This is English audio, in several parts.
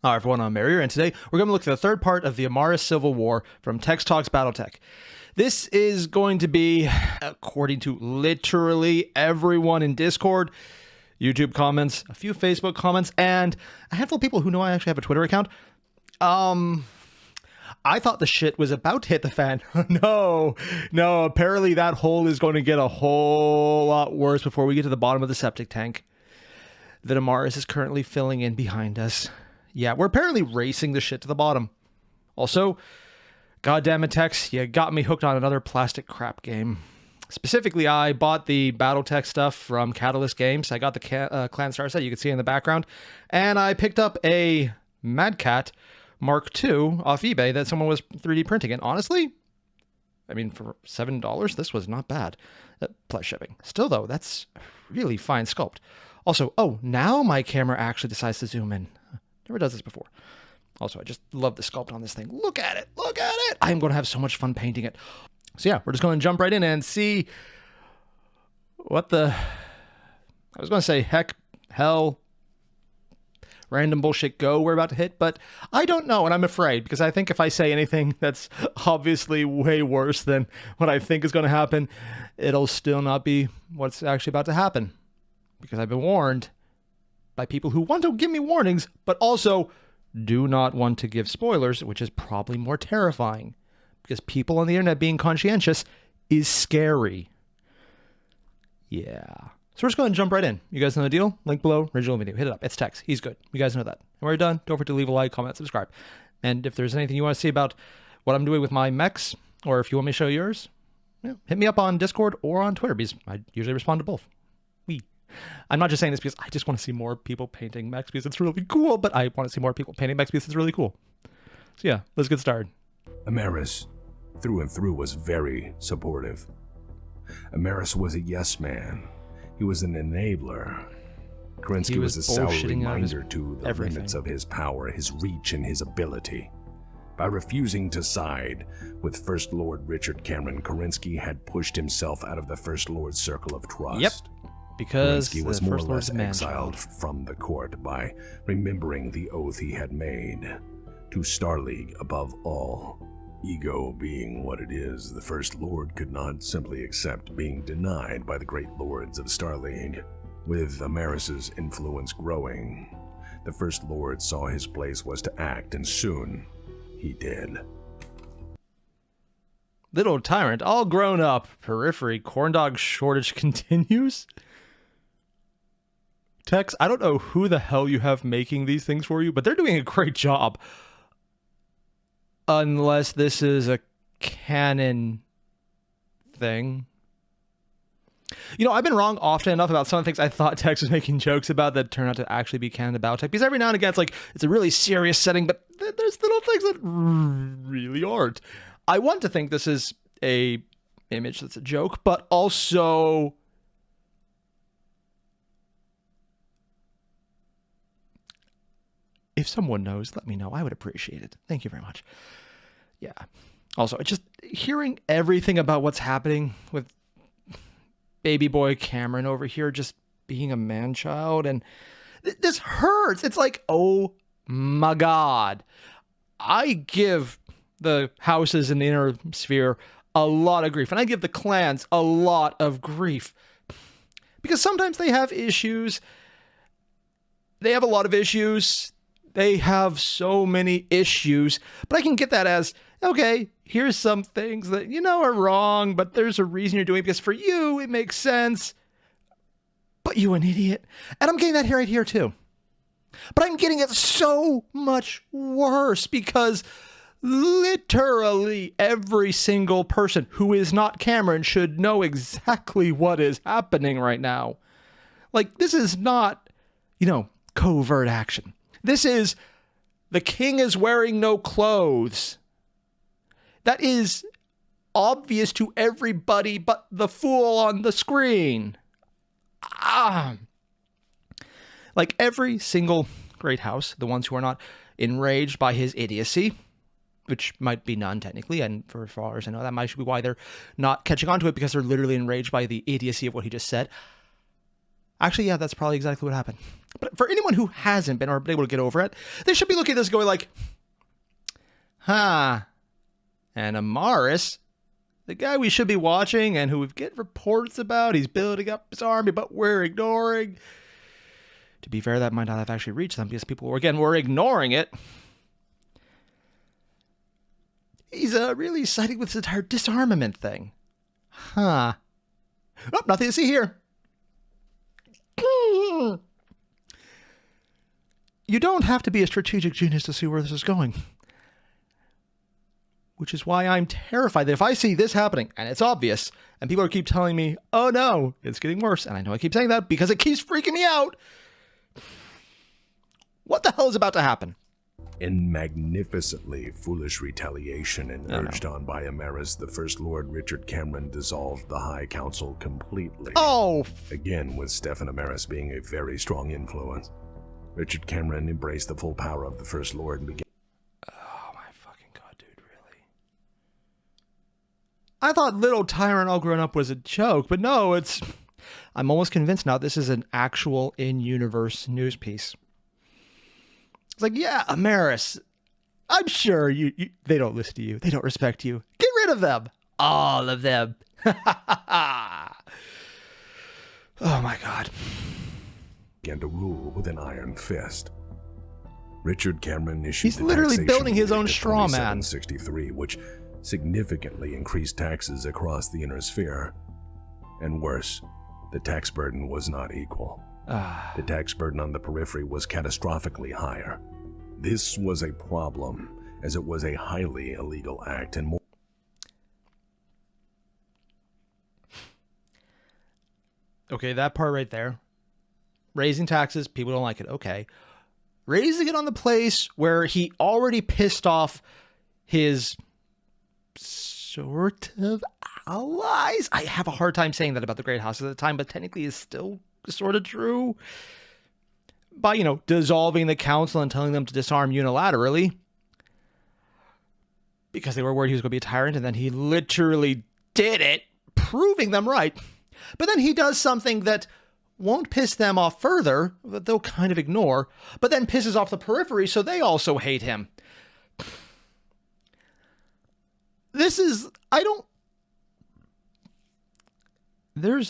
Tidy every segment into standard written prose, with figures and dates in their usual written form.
Hi everyone, I'm Airier, and today we're going to look at the third part of the Amaris Civil War from Text Talks Battletech. This is going to be, according to literally everyone in Discord, YouTube comments, a few Facebook comments, and a handful of people who know I actually have a Twitter account. I thought the shit was about to hit the fan. No, apparently that hole is going to get a whole lot worse before we get to the bottom of the septic tank that Amaris is currently filling in behind us. Yeah, we're apparently racing the shit to the bottom. Also, goddamn it, Tex, you got me hooked on another plastic crap game. Specifically, I bought the Battletech stuff from Catalyst Games. I got the Clan Star set, you can see in the background. And I picked up a Mad Cat Mark II off eBay that someone was 3D printing. And honestly, I mean, for $7, this was not bad. Plus shipping. Still, though, that's really fine sculpt. Also, oh, now my camera actually decides to zoom in. Never does this before. Also, I just love the sculpt on this thing. Look at it. Look at it. I'm going to have so much fun painting it. So yeah, we're just going to jump right in and see what the... I was going to say heck, hell, random bullshit go we're about to hit, but I don't know, and I'm afraid, because I think if I say anything that's obviously way worse than what I think is going to happen, it'll still not be what's actually about to happen. Because I've been warned by people who want to give me warnings, but also do not want to give spoilers, which is probably more terrifying. Because people on the internet being conscientious is scary. Yeah. So we're just going to jump right in. You guys know the deal? Link below, original video. Hit it up. It's Tex. He's good. You guys know that. And when we're done, don't forget to leave a like, comment, subscribe. And if there's anything you want to see about what I'm doing with my mechs, or if you want me to show yours, hit me up on Discord or on Twitter, because I usually respond to both. I'm not just saying this because I just want to see more people painting mechs because it's really cool, but I want to see more people painting mechs because it's really cool. So yeah, let's get started. Amaris, through and through, was very supportive. Amaris was a yes man. He was an enabler. Kerensky was a sour reminder to the limits of his power, his reach, and his ability. By refusing to side with First Lord Richard Cameron, Kerensky had pushed himself out of the First Lord's circle of trust. Yep. Because Kerensky was more or less exiled from the court by remembering the oath he had made to Starleague above all. Ego being what it is, the First Lord could not simply accept being denied by the great lords of Starleague. With Amaris's influence growing, the First Lord saw his place was to act, and soon he did. Little tyrant, all grown up. Periphery, corndog shortage continues. Tex, I don't know who the hell you have making these things for you, but they're doing a great job. Unless this is a canon thing. You know, I've been wrong often enough about some of the things I thought Tex was making jokes about that turn out to actually be canon about Battletech. Because every now and again, it's a really serious setting, but there's little things that really aren't. I want to think this is a image that's a joke, but also... if someone knows, let me know. I would appreciate it. Thank you very much. Yeah. Also, just hearing everything about what's happening with baby boy Cameron over here just being a man-child, and this hurts. It's like, oh my God. I give the houses in the inner sphere a lot of grief, and I give the clans a lot of grief. Because sometimes they have issues. They have a lot of issues. They have so many issues, but I can get that as, okay, here's some things that you know are wrong, but there's a reason you're doing it because for you, it makes sense, but you an idiot. And I'm getting that right here too. But I'm getting it so much worse because literally every single person who is not Cameron should know exactly what is happening right now. Like, this is not, covert action. This is, the king is wearing no clothes. That is obvious to everybody but the fool on the screen. Like every single great house, the ones who are not enraged by his idiocy, which might be none technically, and for far as I know, that might be why they're not catching on to it, because they're literally enraged by the idiocy of what he just said. Actually, yeah, that's probably exactly what happened. But for anyone who hasn't been or been able to get over it, they should be looking at this going like, huh. And Amaris, the guy we should be watching and who we get reports about, he's building up his army, but we're ignoring. To be fair, that might not have actually reached them because people, again, were ignoring it. He's really siding with this entire disarmament thing. Huh. Oh, nothing to see here. You don't have to be a strategic genius to see where this is going. Which is why I'm terrified that if I see this happening, and it's obvious, and people keep telling me, oh no, it's getting worse, and I know I keep saying that because it keeps freaking me out. What the hell is about to happen? In magnificently foolish retaliation and urged on by Amaris, the First Lord Richard Cameron dissolved the High Council completely. Oh! Again, with Stefan Amaris being a very strong influence. Richard Cameron embraced the full power of the First Lord and began... Oh my fucking god, dude, really? I thought Little Tyrant All Grown Up was a joke, but no, it's... I'm almost convinced now this is an actual in-universe news piece. It's like, yeah, Amaris, I'm sure they don't listen to you. They don't respect you. Get rid of them. All of them. Oh my god. Began to rule with an iron fist. Richard Cameron issued He's literally building his own straw man. 2763, which significantly increased taxes across the inner sphere. And worse, the tax burden was not equal. The tax burden on the periphery was catastrophically higher. This was a problem, as it was a highly illegal act and more... Okay, that part right there. Raising taxes, people don't like it. Okay. Raising it on the place where he already pissed off his sort of allies. I have a hard time saying that about the Great House at the time, but technically it's still sort of true. By, dissolving the council and telling them to disarm unilaterally. Because they were worried he was going to be a tyrant, and then he literally did it, proving them right. But then he does something that won't piss them off further, but they'll kind of ignore, but then pisses off the periphery, so they also hate him. There's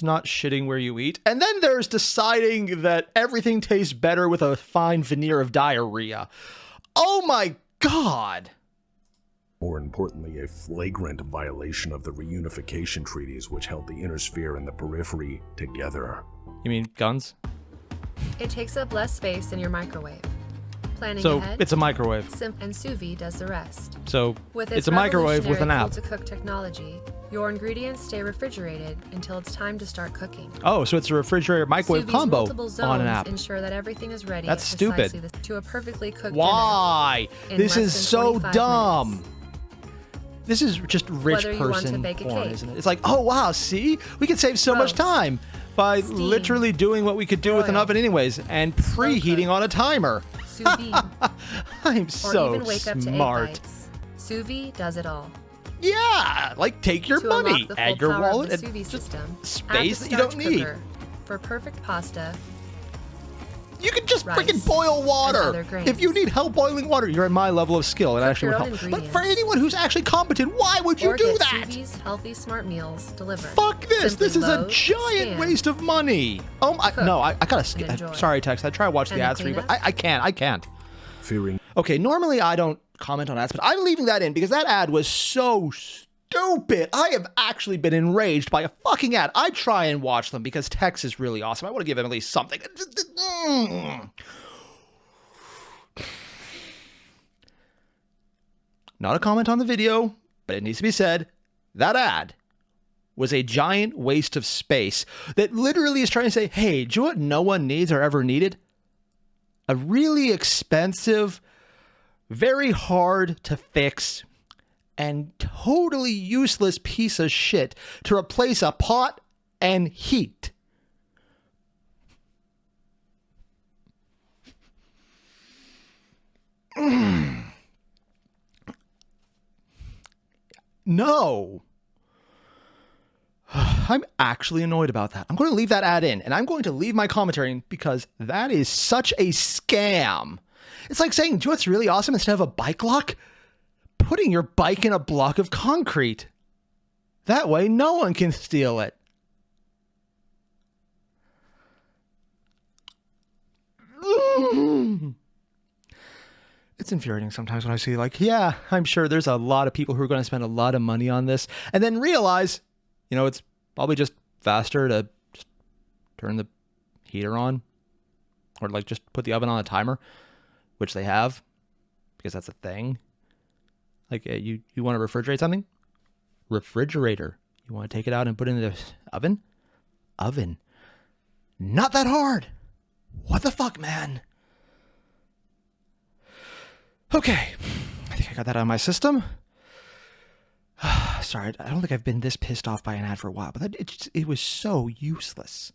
not shitting where you eat. And then there's deciding that everything tastes better with a fine veneer of diarrhea. Oh my god! More importantly, a flagrant violation of the reunification treaties which held the inner sphere and the periphery together. You mean guns? It takes up less space than your microwave. Planning so ahead, it's a microwave. And sous vide does the rest. So with it's a microwave with an app. Cool-to-cook technology, your ingredients stay refrigerated until it's time to start cooking. Oh, so it's a refrigerator microwave combo on an app. Ensure that everything is ready. That's stupid. To a perfectly cooked Why? This is so dumb. Minutes. This is just rich person porn, isn't it? It's like, oh wow, see? We could save so much time by literally doing what we could do with an oven anyways and preheating on a timer. I'm so smart. Sous vide does it all. Yeah, like take your money, add your wallet, and space that you don't need. For perfect pasta. You can just freaking boil water. If you need help boiling water, you're at my level of skill. It actually would help. But for anyone who's actually competent, why would you do that? Healthy, smart meals delivered. Fuck this. This is a giant waste of money. Oh my, no, I gotta skip. Sorry, Tex. I try to watch the ads for you, but I can't. Fearing. Okay, normally I don't comment on ads, but I'm leaving that in because that ad was so stupid. I have actually been enraged by a fucking ad. I try and watch them because Tex is really awesome. I want to give him at least something. Not a comment on the video, but it needs to be said. That ad was a giant waste of space that literally is trying to say, hey, do you know what no one needs or ever needed? A really expensive, very hard to fix, and totally useless piece of shit to replace a pot and heat. No. I'm actually annoyed about that. I'm going to leave that ad in, and I'm going to leave my commentary in because that is such a scam. It's like saying, do you know what's really awesome instead of a bike lock? Putting your bike in a block of concrete. That way, no one can steal it. It's infuriating sometimes when I see like, yeah, I'm sure there's a lot of people who are going to spend a lot of money on this and then realize, you know, it's probably just faster to just turn the heater on or like just put the oven on a timer, which they have because that's a thing. Like you want to refrigerate something? Refrigerator. You want to take it out and put it in the oven? Oven. Not that hard. What the fuck, man? Okay. I think I got that out of my system. Sorry, I don't think I've been this pissed off by an ad for a while, but it was so useless.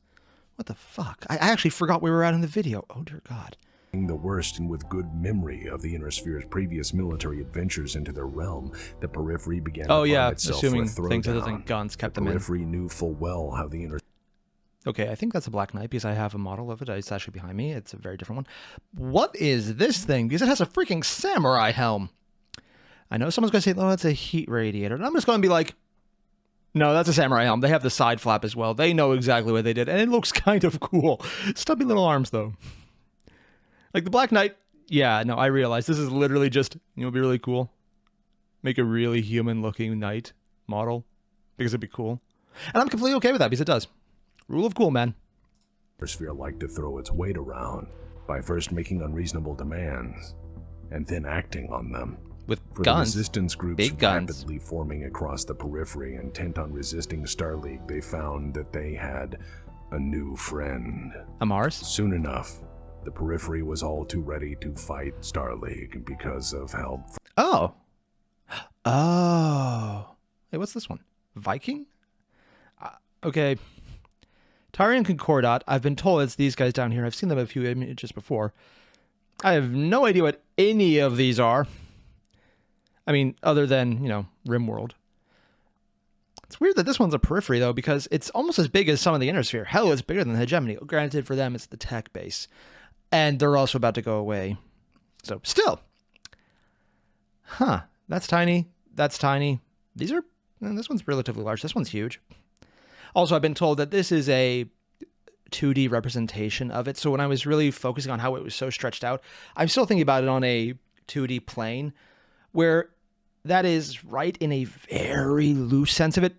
What the fuck? I actually forgot we were out in the video. Oh, dear God. The worst and with good memory of the Inner Sphere's previous military adventures into their realm, the Periphery began to find itself assuming for a things other throwdown. than guns kept them in. Periphery knew full well how the Inner Okay, I think that's a Black Knight because I have a model of it. It's actually behind me. It's a very different one. What is this thing? Because it has a freaking samurai helm. I know someone's going to say, oh, that's a heat radiator. And I'm just going to be like, no, that's a samurai helm. They have the side flap as well. They know exactly what they did. And it looks kind of cool. Stubby little arms, though. Like the Black Knight, yeah, no, I realize this is literally just, you know, it'd be really cool. Make a really human-looking knight model because it'd be cool. And I'm completely okay with that because it does. Rule of cool, man. Sphere liked to throw its weight around by first making unreasonable demands and then acting on them. With For guns. the resistance groups Big guns. rapidly forming across the Periphery, intent on resisting Starleague, they found that they had a new friend. Amaris? Soon enough, the Periphery was all too ready to fight Starleague because of help. Oh. Oh. Hey, what's this one? Viking? Okay. Tarian Concordat, I've been told it's these guys down here. I've seen them a few images before. I have no idea what any of these are. I mean, other than, you know, RimWorld. It's weird that this one's a Periphery, though, because it's almost as big as some of the Inner Sphere. Hell, it's bigger than the Hegemony. Granted, for them, it's the tech base. And they're also about to go away. So, still. Huh. That's tiny. That's tiny. These are... This one's relatively large. This one's huge. Also, I've been told that this is a 2D representation of it. So when I was really focusing on how it was so stretched out, I'm still thinking about it on a 2D plane where that is right in a very loose sense of it.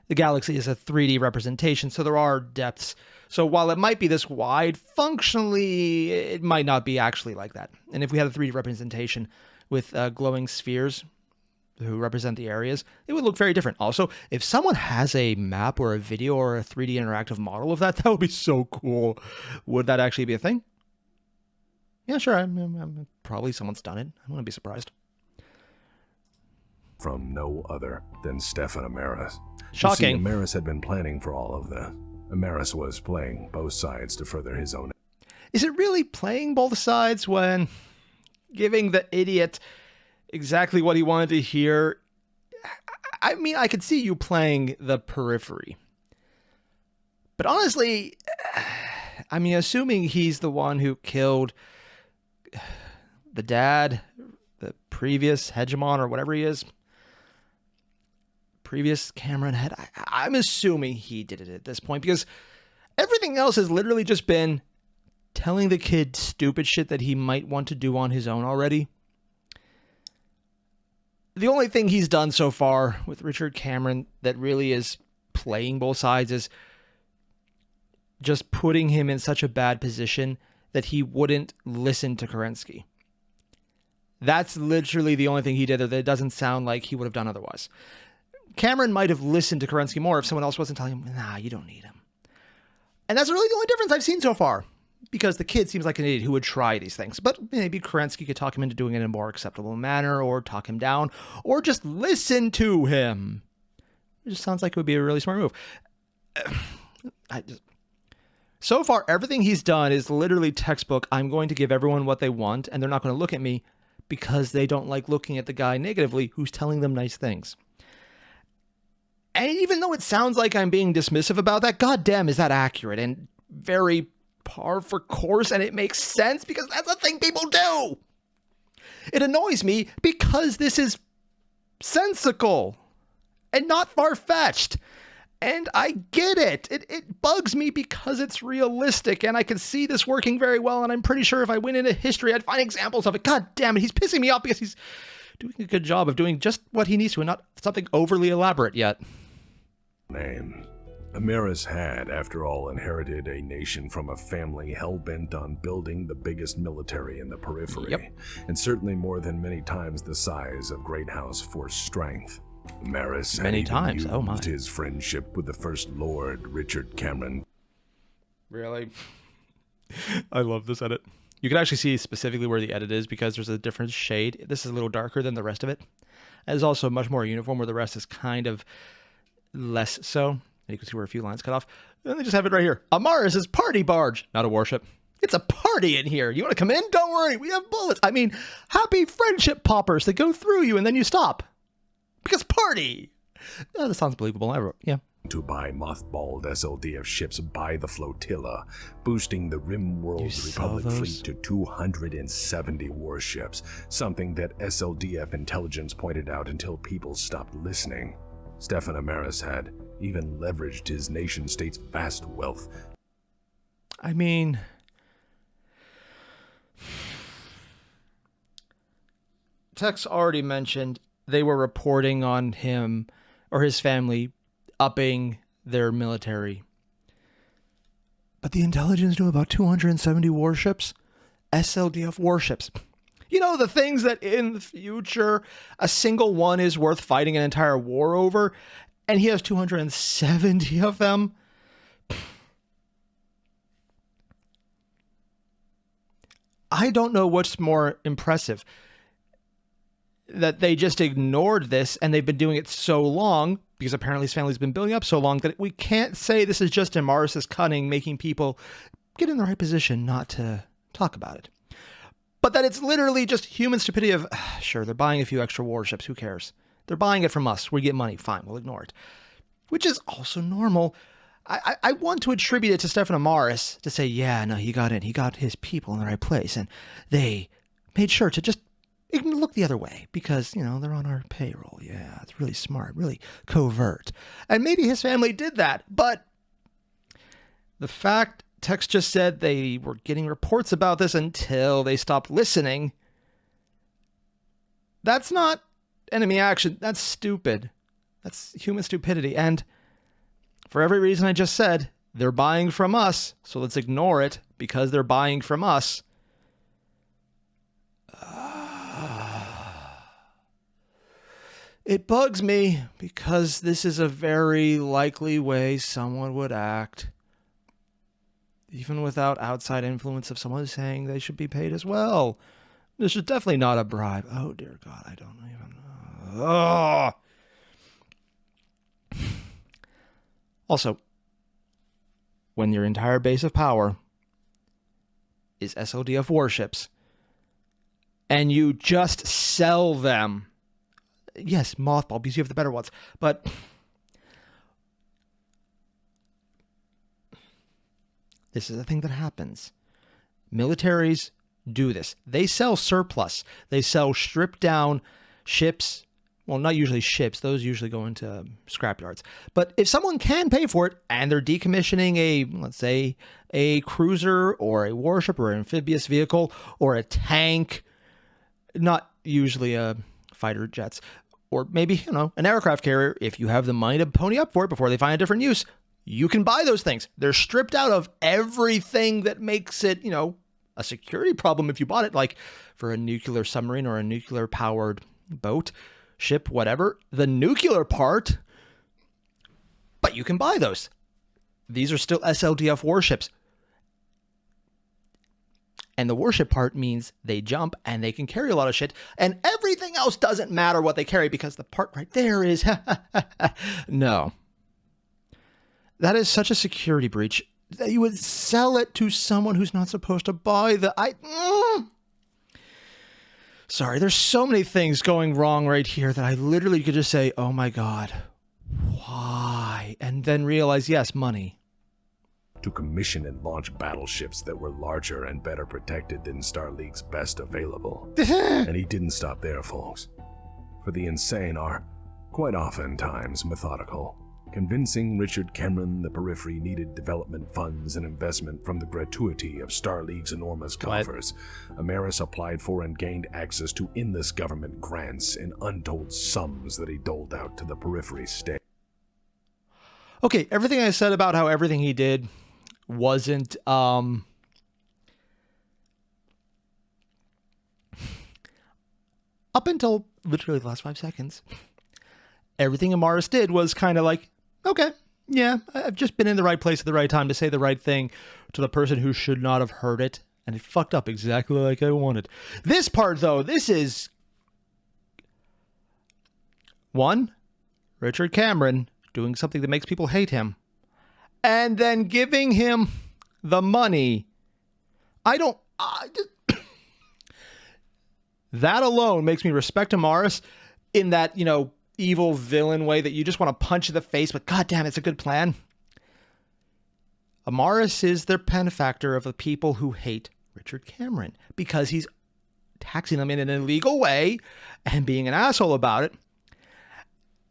The galaxy is a 3D representation, so there are depths. So while it might be this wide, functionally, it might not be actually like that. And if we had a 3D representation with glowing spheres who represent the areas, it would look very different. Also, if someone has a map or a video or a 3D interactive model of that, that would be so cool. Would that actually be a thing? Yeah, sure. I'm probably someone's done it. I wouldn't be surprised. From no other than Stefan Amaris. Shocking. You see, Amaris had been planning for all of this. Amaris was playing both sides to further his own. Is it really playing both sides when giving the idiot exactly what he wanted to hear? I mean, I could see you playing the Periphery. But honestly, I mean, assuming he's the one who killed the dad, the previous hegemon or whatever he is, previous Cameron head, I'm assuming he did it at this point because everything else has literally just been telling the kid stupid shit that he might want to do on his own already. The only thing he's done so far with Richard Cameron that really is playing both sides is just putting him in such a bad position that he wouldn't listen to Kerensky. That's literally the only thing he did that it doesn't sound like he would have done otherwise. Cameron might have listened to Kerensky more if someone else wasn't telling him, nah, you don't need him. And that's really the only difference I've seen so far. Because the kid seems like an idiot who would try these things. But maybe Kerensky could talk him into doing it in a more acceptable manner, or talk him down, or just listen to him. It just sounds like it would be a really smart move. So far, everything he's done is literally textbook. I'm going to give everyone what they want, and they're not going to look at me because they don't like looking at the guy negatively who's telling them nice things. And even though it sounds like I'm being dismissive about that, goddamn, is that accurate and very par for course, and it makes sense because that's a thing people do. It annoys me because this is sensical and not far-fetched. And I get it. It bugs me because it's realistic, and I can see this working very well, and I'm pretty sure if I went into history, I'd find examples of it. God damn it, he's pissing me off because he's doing a good job of doing just what he needs to and not something overly elaborate yet. Name. Amaris had, after all, inherited a nation from a family hell-bent on building the biggest military in the periphery, and certainly more than many times the size of Great House for strength. Amaris had Many even times, oh my. used his friendship with the First Lord, Richard Cameron. Really? I love this edit. You can actually see specifically where the edit is because there's a different shade. This is a little darker than the rest of it. And it's also much more uniform where the rest is kind of less so. And you can see where a few lines cut off. And they just have it right here. Amaris is party barge, not a warship. It's a party in here. You want to come in? Don't worry. We have bullets. I mean, happy friendship poppers that go through you and then you stop. Because party! Oh, that sounds believable. I wrote, yeah. To buy mothballed SLDF ships by the flotilla, boosting the Rimworld Republic fleet to 270 warships, something that SLDF intelligence pointed out until people stopped listening. Stefan Amaris had even leveraged his nation-state's vast wealth. I mean, Tex already mentioned they were reporting on him or his family upping their military. But the intelligence knew about 270 warships, SLDF warships. You know, the things that in the future, a single one is worth fighting an entire war over, and he has 270 of them. I don't know what's more impressive. That they just ignored this, and they've been doing it so long, because apparently his family's been building up so long, that we can't say this is just Amaris' cunning, making people get in the right position not to talk about it. But that it's literally just human stupidity of, sure, they're buying a few extra warships, who cares? They're buying it from us, we get money, fine, we'll ignore it. Which is also normal. I want to attribute it to Stefan Amaris to say, yeah, no, he got in, he got his people in the right place, and they made sure to just look the other way because, you know, they're on our payroll. Yeah, it's really smart, really covert. And maybe his family did that, but the fact Tex just said they were getting reports about this until they stopped listening, that's not enemy action. That's stupid. That's human stupidity. And for every reason I just said, they're buying from us, so let's ignore it because they're buying from us. It bugs me because this is a very likely way someone would act, even without outside influence of someone saying they should be paid as well. This is definitely not a bribe. Oh, dear God, I don't even know. Oh. Also, when your entire base of power is SLDF warships, and you just sell them, yes, mothball, because you have the better ones, but this is a thing that happens. Militaries do this. They sell surplus. They sell stripped down ships. Well, not usually ships. Those usually go into scrapyards. But if someone can pay for it and they're decommissioning a, let's say, a cruiser or a warship or an amphibious vehicle or a tank, not usually fighter jets, or maybe, you know, an aircraft carrier, if you have the money to pony up for it before they find a different use, you can buy those things. They're stripped out of everything that makes it, you know, a security problem if you bought it, like for a nuclear submarine or a nuclear powered boat, ship, whatever, the nuclear part, but you can buy those. These are still SLDF warships. And the warship part means they jump and they can carry a lot of shit. And everything else doesn't matter what they carry because the part right there is... No. That is such a security breach that you would sell it to someone who's not supposed to buy the... Sorry, there's so many things going wrong right here that I literally could just say, oh my God, why? and then realize, yes, money. To commission and launch battleships that were larger and better protected than Starleague's best available. And he didn't stop there, folks. For the insane are, quite oftentimes, methodical. Convincing Richard Cameron the Periphery needed development funds and investment from the gratuity of Starleague's enormous coffers, Amaris applied for and gained access to endless government grants and untold sums that he doled out to the Periphery state. Okay, everything I said about how everything he did wasn't up until literally the last 5 seconds, everything Amaris did was kind of like, okay, yeah, I've just been in the right place at the right time to say the right thing to the person who should not have heard it, and it fucked up exactly like I wanted. This part, though, this is... 1, Richard Cameron doing something that makes people hate him, and then giving him the money. That alone makes me respect Amaris in that, you know, evil villain way that you just want to punch in the face, but goddamn, it's a good plan. Amaris is the benefactor of the people who hate Richard Cameron because he's taxing them in an illegal way and being an asshole about it.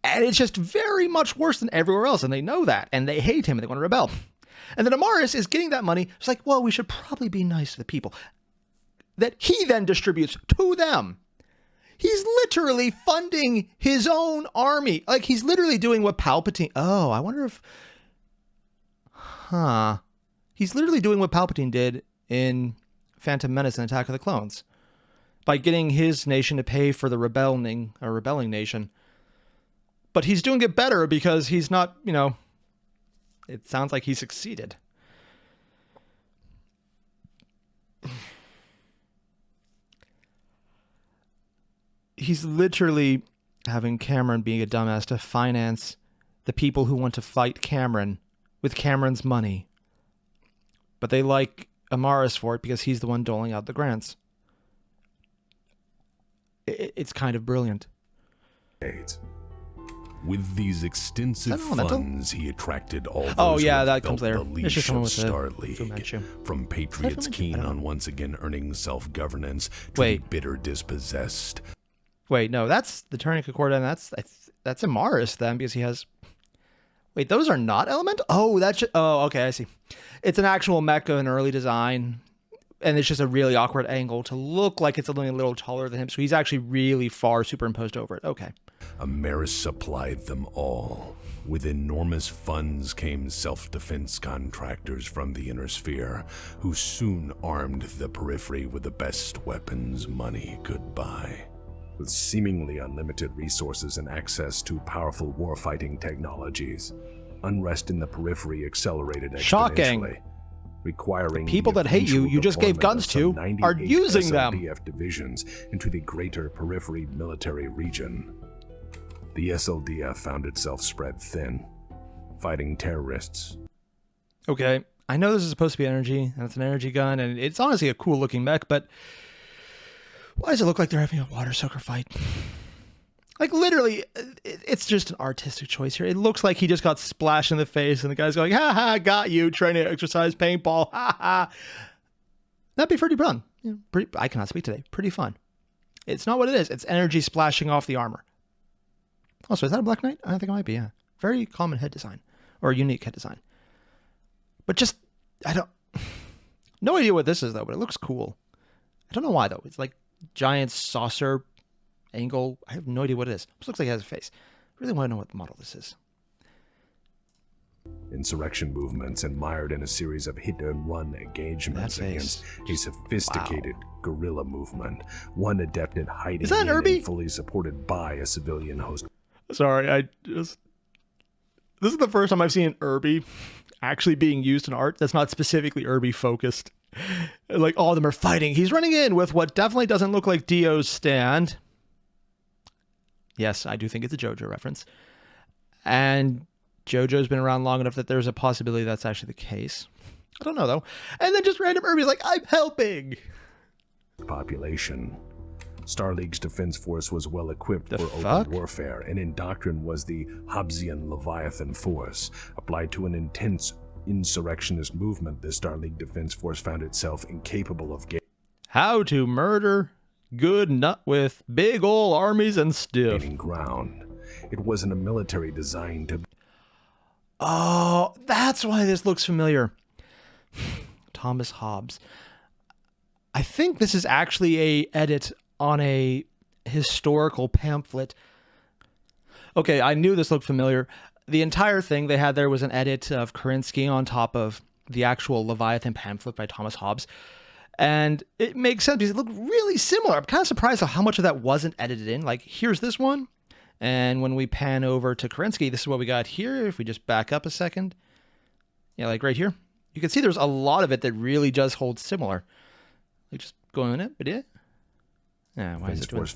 And it's just very much worse than everywhere else, and they know that, and they hate him, and they want to rebel. And then Amaris is getting that money. It's like, well, we should probably be nice to the people that he then distributes to them. He's literally funding his own army. Like, he's literally doing what Palpatine... Oh, I wonder if... He's literally doing what Palpatine did in Phantom Menace and Attack of the Clones. By getting his nation to pay for the rebelling nation. But he's doing it better because he's not, you know... It sounds like he succeeded. He's literally having Cameron being a dumbass to finance the people who want to fight Cameron with Cameron's money. But they like Amaris for it because he's the one doling out the grants. It's kind of brilliant. With these extensive funds, he attracted all those that who comes felt there. the leash of Starleague, from patriots keen on once again earning self-governance to the bitter dispossessed. Wait, no, that's the Turning Concordia, and that's Amaris then, because he has... Wait, those are not elemental? Oh, okay, I see. It's an actual mecha in early design, and it's just a really awkward angle to look like it's only a little taller than him, so he's actually really far superimposed over it. Okay. Amaris supplied them all. With enormous funds came self-defense contractors from the Inner Sphere, who soon armed the Periphery with the best weapons money could buy. With seemingly unlimited resources and access to powerful warfighting technologies, unrest in the Periphery accelerated exponentially. Shocking. Requiring the people that hate you just gave guns to, are using them. SLDF divisions into the greater Periphery military region. The SLDF found itself spread thin, fighting terrorists. Okay, I know this is supposed to be energy, and it's an energy gun, and it's honestly a cool looking mech, but why does it look like they're having a water soaker fight? Like, literally, it's just an artistic choice here. It looks like he just got splashed in the face, and the guy's going, ha ha, got you, trying to exercise paintball, ha ha. That'd be pretty fun. I cannot speak today. Pretty fun. It's not what it is. It's energy splashing off the armor. Also, is that a Black Knight? I think it might be, yeah. Very common head design, or unique head design. But just, no idea what this is, though, but it looks cool. I don't know why, though. It's like giant saucer angle. I have no idea what it is. It looks like it has a face. I really want to know what the model this is. Insurrection movements and mired in a series of hit-and-run engagements against a sophisticated guerrilla movement, one adept at hiding is that an Irby? And fully supported by a civilian host. Sorry, this is the first time I've seen an Irby actually being used in art that's not specifically Irby focused. Like, all of them are fighting. He's running in with what definitely doesn't look like Dio's stand. Yes, I do think it's a JoJo reference. And JoJo's been around long enough that there's a possibility that's actually the case. I don't know, though. And then just random Irby's like, I'm helping. Population. Starleague's defense force was well equipped for open warfare, and in doctrine was the Hobbesian Leviathan Force. Applied to an intense insurrectionist movement, the Starleague defense force found itself incapable of How to murder good nut with big ol' armies and stuff. gaining ground. It wasn't a military designed to... Oh, that's why this looks familiar. Thomas Hobbes. I think this is actually a edit on a historical pamphlet. Okay, I knew this looked familiar. The entire thing they had there was an edit of Kerensky on top of the actual Leviathan pamphlet by Thomas Hobbes. And it makes sense because it looked really similar. I'm kind of surprised at how much of that wasn't edited in. Like, here's this one. And when we pan over to Kerensky, this is what we got here. If we just back up a second. Yeah, like right here. You can see there's a lot of it that really does hold similar. Like just going in it, but yeah. Yeah, why is it doing?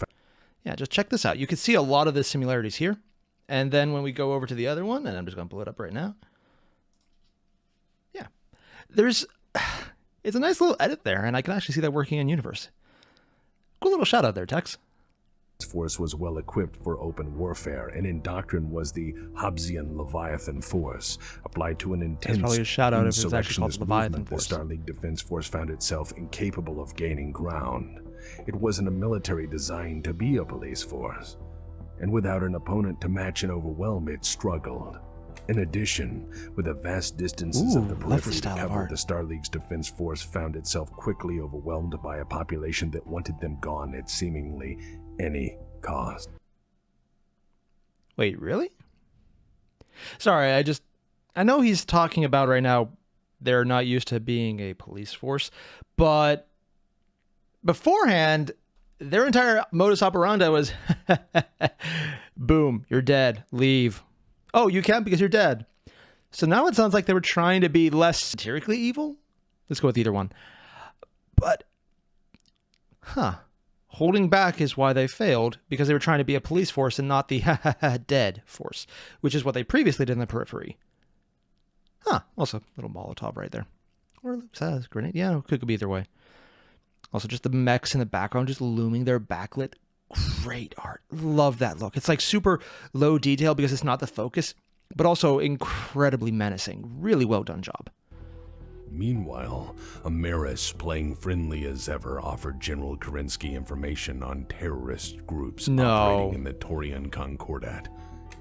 Yeah, just check this out. You can see a lot of the similarities here. And then when we go over to the other one, and I'm just going to pull it up right now. Yeah. It's a nice little edit there, and I can actually see that working in universe. Cool little shout out there, Tex. Force was well equipped for open warfare, and in doctrine was the Hobbesian Leviathan Force. Applied to an intense probably a shout out if it's actually called the Leviathan movement, Force. the Starleague Defense Force found itself incapable of gaining ground. It wasn't a military designed to be a police force, and without an opponent to match and overwhelm, it struggled. In addition, with the vast distances of the periphery to cover, the Starleague's defense force found itself quickly overwhelmed by a population that wanted them gone at seemingly any cost. Wait, really? Sorry, I know he's talking about right now they're not used to being a police force, but beforehand, their entire modus operandi was, boom, you're dead, leave. Oh, you can't because you're dead. So now it sounds like they were trying to be less satirically evil. Let's go with either one. But, holding back is why they failed, because they were trying to be a police force and not the dead force, which is what they previously did in the periphery. Also, little Molotov right there. Or a grenade. Yeah, it could be either way. Also, just the mechs in the background just looming there, backlit. Great art. Love that look. It's like super low detail because it's not the focus, but also incredibly menacing. Really well done job. Meanwhile, Amaris, playing friendly as ever, offered General Kerensky information on terrorist groups operating in the Torian Concordat.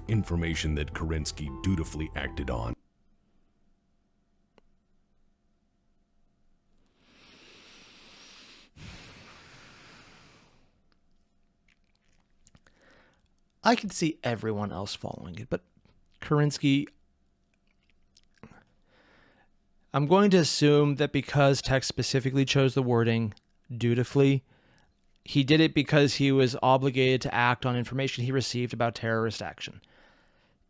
Information that Kerensky dutifully acted on. I could see everyone else following it, but Kerensky, I'm going to assume that because text specifically chose the wording dutifully, he did it because he was obligated to act on information he received about terrorist action.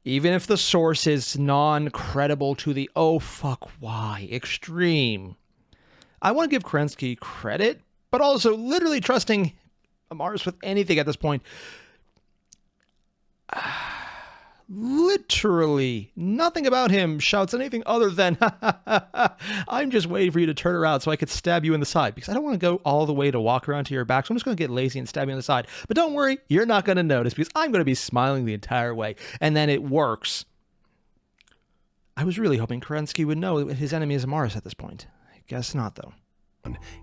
Even if the source is non-credible to the why extreme. I want to give Kerensky credit, but also literally trusting Amaris with anything at this point. Literally nothing about him shouts anything other than I'm just waiting for you to turn around so I could stab you in the side, because I don't want to go all the way to walk around to your back, so I'm just going to get lazy and stab you in the side. But don't worry, you're not going to notice because I'm going to be smiling the entire way. And then it works. I was really hoping Kerensky would know that his enemy is Amaris at this point. I guess not, though.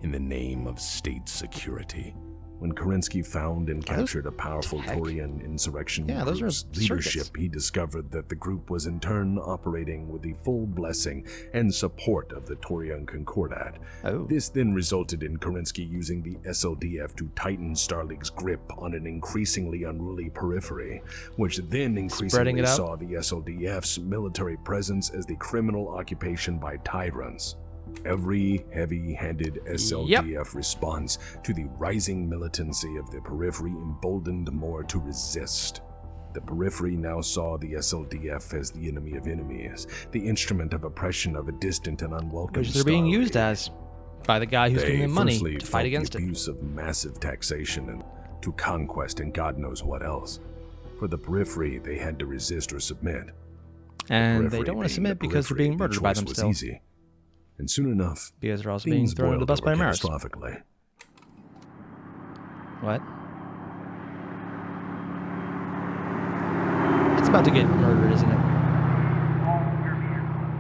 In the name of state security. When Kerensky found and captured a powerful Torian insurrection group's leadership, he discovered that the group was in turn operating with the full blessing and support of the Torian Concordat. This then resulted in Kerensky using the SLDF to tighten Starleague's grip on an increasingly unruly periphery, which then increasingly saw the SLDF's military presence as the criminal occupation by tyrants. Every heavy-handed SLDF response to the rising militancy of the periphery emboldened more to resist. The periphery now saw the SLDF as the enemy of enemies, the instrument of oppression of a distant and unwelcome which they're being used as by the guy who's giving them money to fight against it. The abuse of massive taxation and to conquest and God knows what else. For the periphery, they had to resist or submit. And they don't want to submit because they're being murdered by them still. Easy. And soon enough, because they're also being thrown into the bus by Amaris. Catastrophically. What? about to get murdered, isn't it?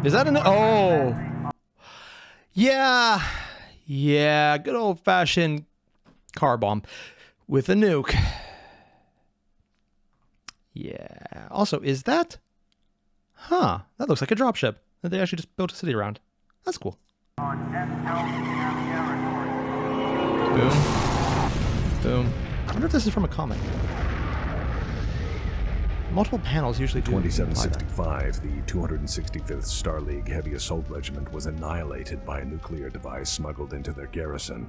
Is that an... Oh! Yeah. Yeah, good old-fashioned car bomb with a nuke. Yeah. Also, is that... Huh. That looks like a dropship that they actually just built a city around. That's cool. Boom. Boom. I wonder if this is from a comic. Multiple panels usually do. 2765, the 265th Star League Heavy Assault Regiment was annihilated by a nuclear device smuggled into their garrison.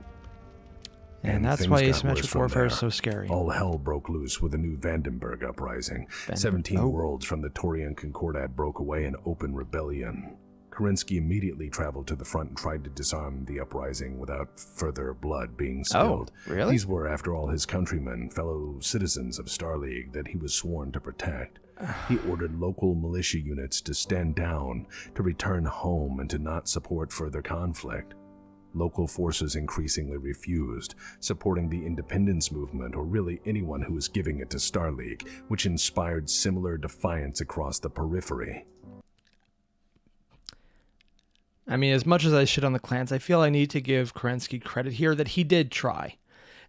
And that's why asymmetric warfare is so scary. All hell broke loose with the new Vandenberg uprising. 17 worlds from the Taurian Concordat broke away in open rebellion. Kerensky immediately traveled to the front and tried to disarm the uprising without further blood being spilled. Oh, really? These were, after all, his countrymen, fellow citizens of Star League that he was sworn to protect. He ordered local militia units to stand down, to return home, and to not support further conflict. Local forces increasingly refused, supporting the independence movement or really anyone who was giving it to Star League, which inspired similar defiance across the periphery. I mean, as much as I shit on the clans, I feel I need to give Kerensky credit here that he did try.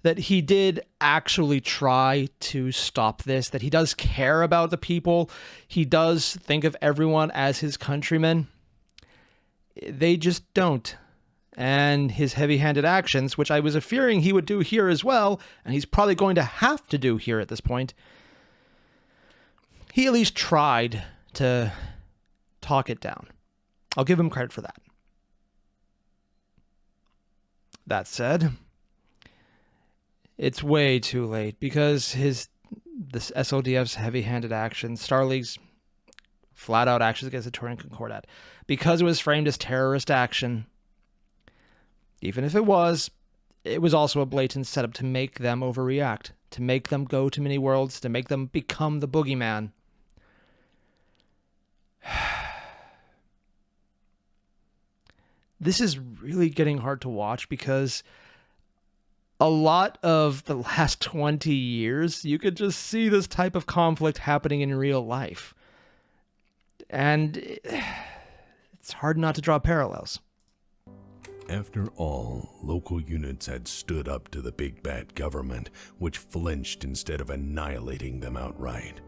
That he did actually try to stop this, that he does care about the people. He does think of everyone as his countrymen. They just don't. And his heavy-handed actions, which I was fearing he would do here as well, and he's probably going to have to do here at this point, he at least tried to talk it down. I'll give him credit for that. That said, it's way too late because this SLDF's heavy-handed action, Star League's flat-out actions against the Taurian Concordat, because it was framed as terrorist action, even if it was also a blatant setup to make them overreact, to make them go to many worlds, to make them become the boogeyman. This is really getting hard to watch because a lot of the last 20 years, you could just see this type of conflict happening in real life. And it's hard not to draw parallels. After all, local units had stood up to the big bad government, which flinched instead of annihilating them outright.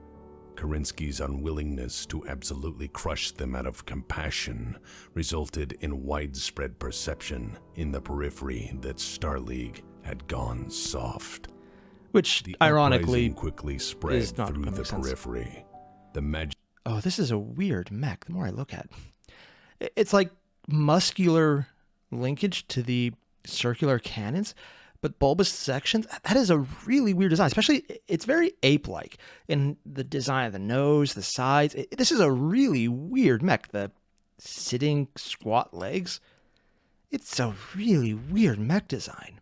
Kerensky's unwillingness to absolutely crush them out of compassion resulted in widespread perception in the periphery that Star League had gone soft. Which, the ironically, quickly spread is not through the sense. periphery. The magic. Oh, this is a weird mech. The more I look at it, it's like muscular linkage to the circular cannons, but bulbous sections. That is a really weird design. Especially, it's very ape-like in the design of the nose, the sides. This is a really weird mech. The sitting squat legs. It's a really weird mech design.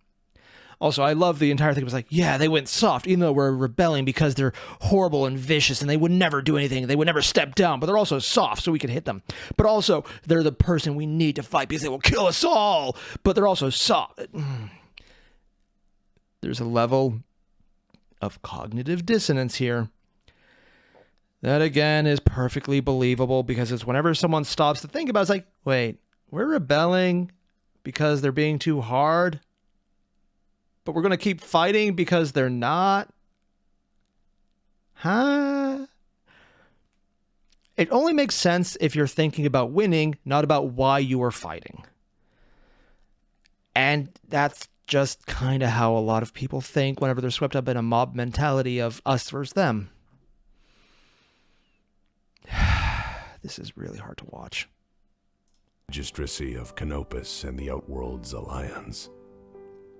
Also, I love the entire thing. It was like, yeah, they went soft, even though we're rebelling because they're horrible and vicious and they would never do anything. They would never step down, but they're also soft so we can hit them. But also, they're the person we need to fight because they will kill us all, but they're also soft. There's a level of cognitive dissonance here that, again, is perfectly believable because it's whenever someone stops to think about it, it's like, wait, we're rebelling because they're being too hard? But we're going to keep fighting because they're not? Huh? It only makes sense if you're thinking about winning, not about why you are fighting. And that's just kind of how a lot of people think whenever they're swept up in a mob mentality of us versus them. This is really hard to watch. Magistracy of Canopus and the Outworlds Alliance.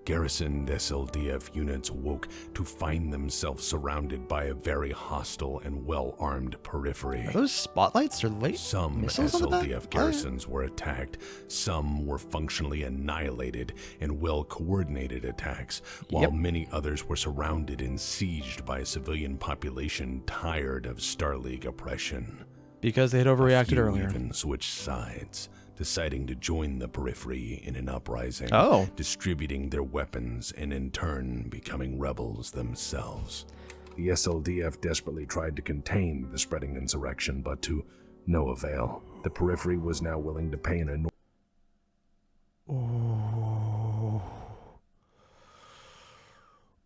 Garrisoned SLDF units woke to find themselves surrounded by a very hostile and well-armed periphery. Are those spotlights or late Some missiles on the back? SLDF garrisons were attacked, some were functionally annihilated in well-coordinated attacks, while many others were surrounded and sieged by a civilian population tired of Star League oppression. Because they had overreacted A few earlier. even switched sides, deciding to join the periphery in an uprising, Oh. distributing their weapons and in turn becoming rebels themselves. The SLDF desperately tried to contain the spreading insurrection, but to no avail. The periphery was now willing to pay an enormous...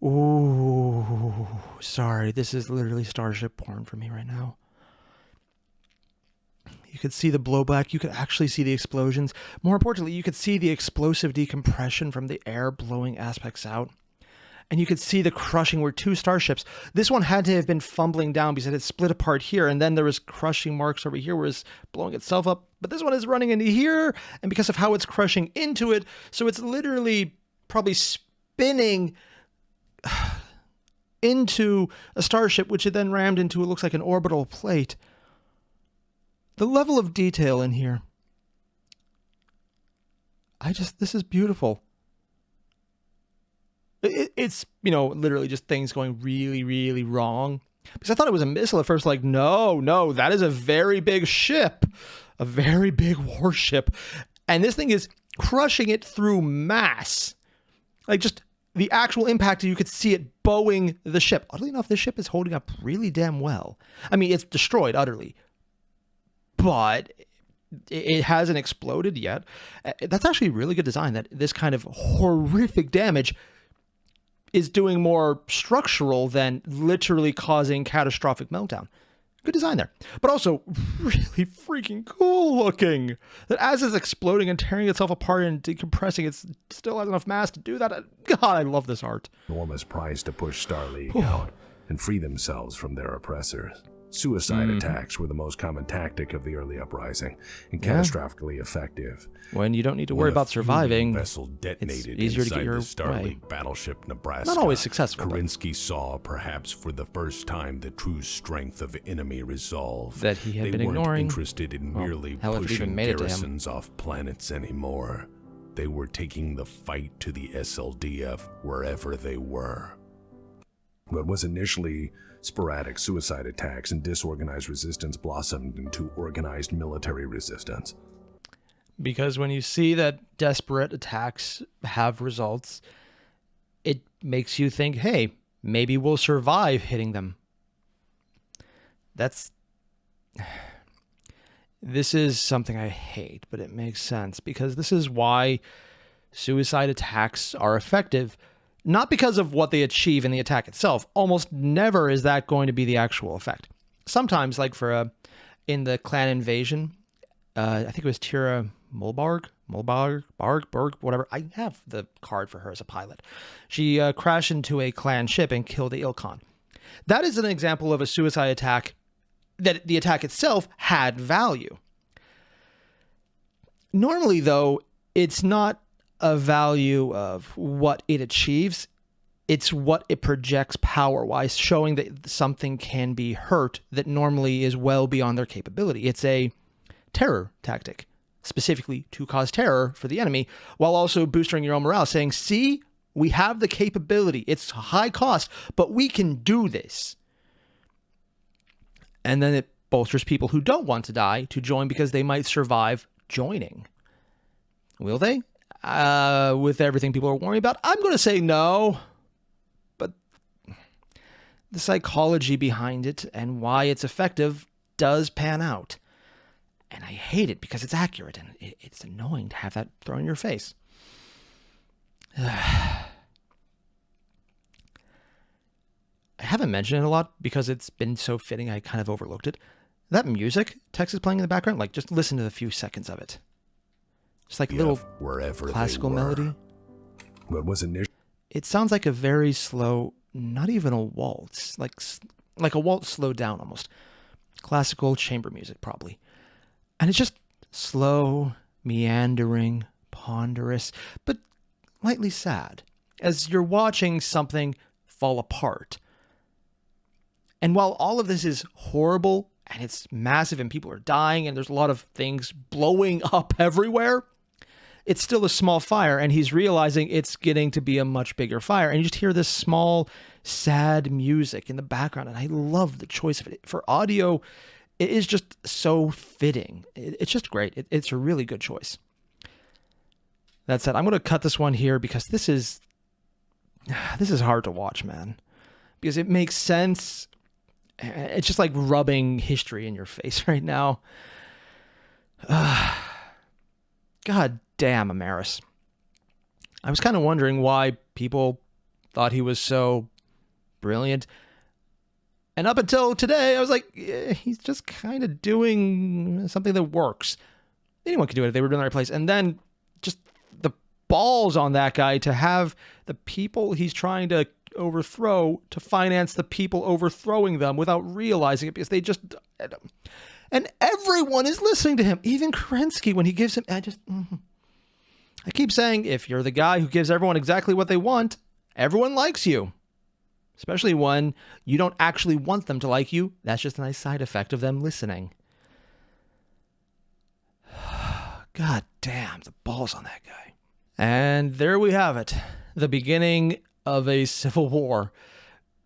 Ooh, sorry, this is literally Starship porn for me right now. You could see the blowback, you could actually see the explosions. More importantly, you could see the explosive decompression from the air blowing aspects out. And you could see the crushing where two starships. This one had to have been fumbling down because it had split apart here, and then there was crushing marks over here where it's blowing itself up. But this one is running into here, and because of how it's crushing into it, so it's literally probably spinning into a starship, which it then rammed into what looks like an orbital plate. The level of detail in here. This is beautiful. It's, literally just things going really, really wrong. Because I thought it was a missile at first, like, no, that is a very big ship. A very big warship. And this thing is crushing it through mass. Like, just the actual impact, you could see it bowing the ship. Oddly enough, this ship is holding up really damn well. I mean, it's destroyed utterly. But it hasn't exploded yet. That's actually really good design, that this kind of horrific damage is doing more structural than literally causing catastrophic meltdown. Good design there. But also really freaking cool looking. That as it's exploding and tearing itself apart and decompressing, it still has enough mass to do that. God, I love this art. Enormous prize to push Starleague out and free themselves from their oppressors. Suicide attacks were the most common tactic of the early uprising, and catastrophically effective. When you don't need to worry about surviving, vessel detonated it's easier to get your the Starleague way. battleship Nebraska. Not always successful. Kerensky saw, perhaps for the first time, the true strength of enemy resolve. That he had been They weren't ignoring. interested in merely hell, if it even pushing made it to him. garrisons off planets anymore. They were taking the fight to the SLDF wherever they were. What was initially sporadic suicide attacks and disorganized resistance blossomed into organized military resistance. Because when you see that desperate attacks have results, it makes you think, hey, maybe we'll survive hitting them. This is something I hate, but it makes sense, because this is why suicide attacks are effective. Not because of what they achieve in the attack itself. Almost never is that going to be the actual effect. Sometimes, like in the clan invasion, I think it was Tira Mulbarg, whatever. I have the card for her as a pilot. She crashed into a clan ship and killed the Ilkhan. That is an example of a suicide attack that the attack itself had value. Normally, though, it's not a value of what it achieves. It's what it projects power-wise, showing that something can be hurt that normally is well beyond their capability. It's a terror tactic, specifically to cause terror for the enemy, while also boosting your own morale, saying, see, we have the capability. It's high cost, but we can do this. And then it bolsters people who don't want to die to join because they might survive joining. Will they? With everything people are worrying about, I'm going to say no. But the psychology behind it and why it's effective does pan out. And I hate it because it's accurate, and it's annoying to have that thrown in your face. I haven't mentioned it a lot because it's been so fitting I kind of overlooked it. That music Tex is playing in the background, like, just listen to the few seconds of it. Just like a little classical melody. What was initially? It sounds like a very slow, not even a waltz, like a waltz slowed down almost. Classical chamber music, probably. And it's just slow, meandering, ponderous, but lightly sad, as you're watching something fall apart. And while all of this is horrible, and it's massive, and people are dying, and there's a lot of things blowing up everywhere, it's still a small fire, and he's realizing it's getting to be a much bigger fire. And you just hear this small, sad music in the background, and I love the choice of it. For audio, it is just so fitting. It's just great. It's a really good choice. That said, I'm going to cut this one here because this is hard to watch, man. because it makes sense. It's just like rubbing history in your face right now. God damn, Amaris. I was kind of wondering why people thought he was so brilliant. And up until today, I was like, yeah, he's just kind of doing something that works. Anyone could do it if they were in the right place. And then just the balls on that guy to have the people he's trying to overthrow to finance the people overthrowing them without realizing it, because they just... And everyone is listening to him, even Kerensky, when he gives him... I keep saying, if you're the guy who gives everyone exactly what they want, everyone likes you. Especially when you don't actually want them to like you. That's just a nice side effect of them listening. God damn, the balls on that guy. And there we have it. The beginning of a civil war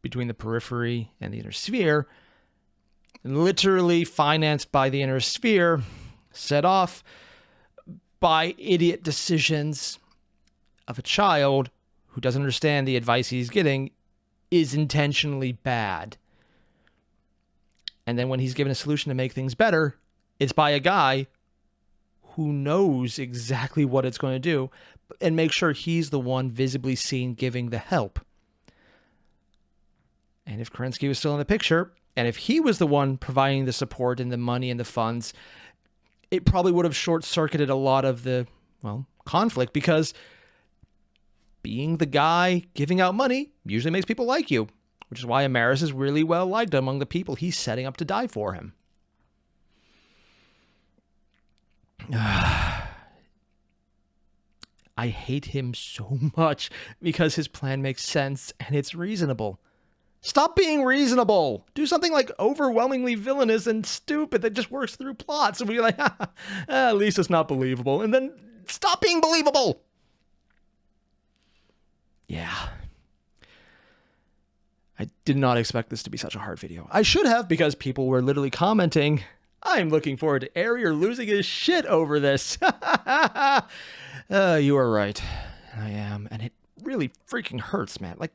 between the periphery and the inner sphere, literally financed by the inner sphere, set off by idiot decisions of a child who doesn't understand the advice he's getting is intentionally bad. And then when he's given a solution to make things better, it's by a guy who knows exactly what it's going to do and make sure he's the one visibly seen giving the help. And if Kerensky was still in the picture, and if he was the one providing the support and the money and the funds, it probably would have short-circuited a lot of the, well, conflict, because being the guy giving out money usually makes people like you, which is why Amaris is really well liked among the people he's setting up to die for him. I hate him so much because his plan makes sense and it's reasonable. Stop being reasonable. Do something like overwhelmingly villainous and stupid that just works through plots. And we're like, at least it's not believable. And then stop being believable. Yeah. I did not expect this to be such a hard video. I should have, because people were literally commenting, I'm looking forward to Airier losing his shit over this. You are right. I am. And it really freaking hurts, man. Like,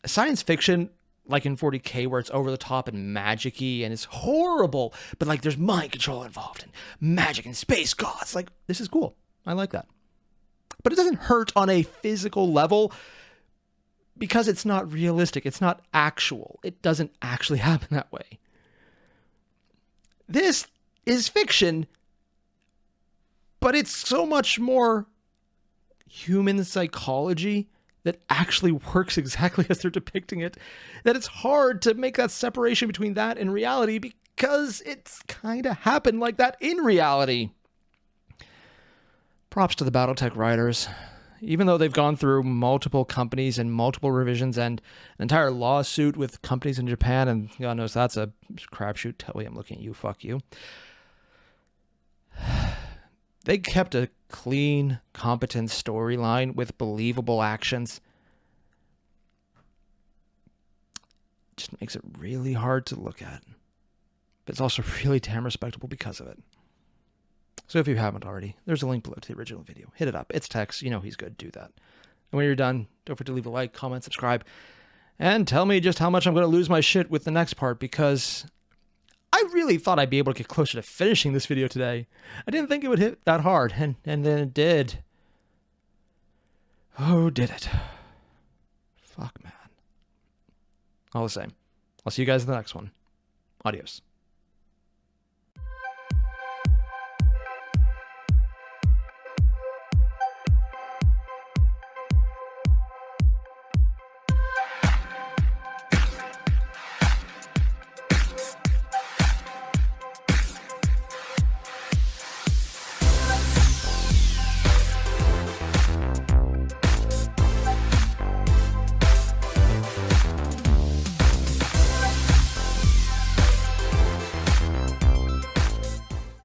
science fiction, like in 40K, where it's over the top and magic-y and it's horrible, but like there's mind control involved and magic and space gods. Like, this is cool. I like that. But it doesn't hurt on a physical level because it's not realistic. It's not actual. It doesn't actually happen that way. This is fiction, but it's so much more human psychology that actually works exactly as they're depicting it, that it's hard to make that separation between that and reality, because it's kind of happened like that in reality. Props to the Battletech writers. Even though they've gone through multiple companies and multiple revisions and an entire lawsuit with companies in Japan, and God knows that's a crapshoot. Telly, I'm looking at you. Fuck you. They kept a clean, competent storyline with believable actions. It just makes it really hard to look at. But it's also really damn respectable because of it. So if you haven't already, there's a link below to the original video. Hit it up. It's text. You know he's good. Do that. And when you're done, don't forget to leave a like, comment, subscribe, and tell me just how much I'm going to lose my shit with the next part, because I really thought I'd be able to get closer to finishing this video today. I didn't think it would hit that hard, and then it did. Oh, did it. Fuck, man. All the same. I'll see you guys in the next one. Adios.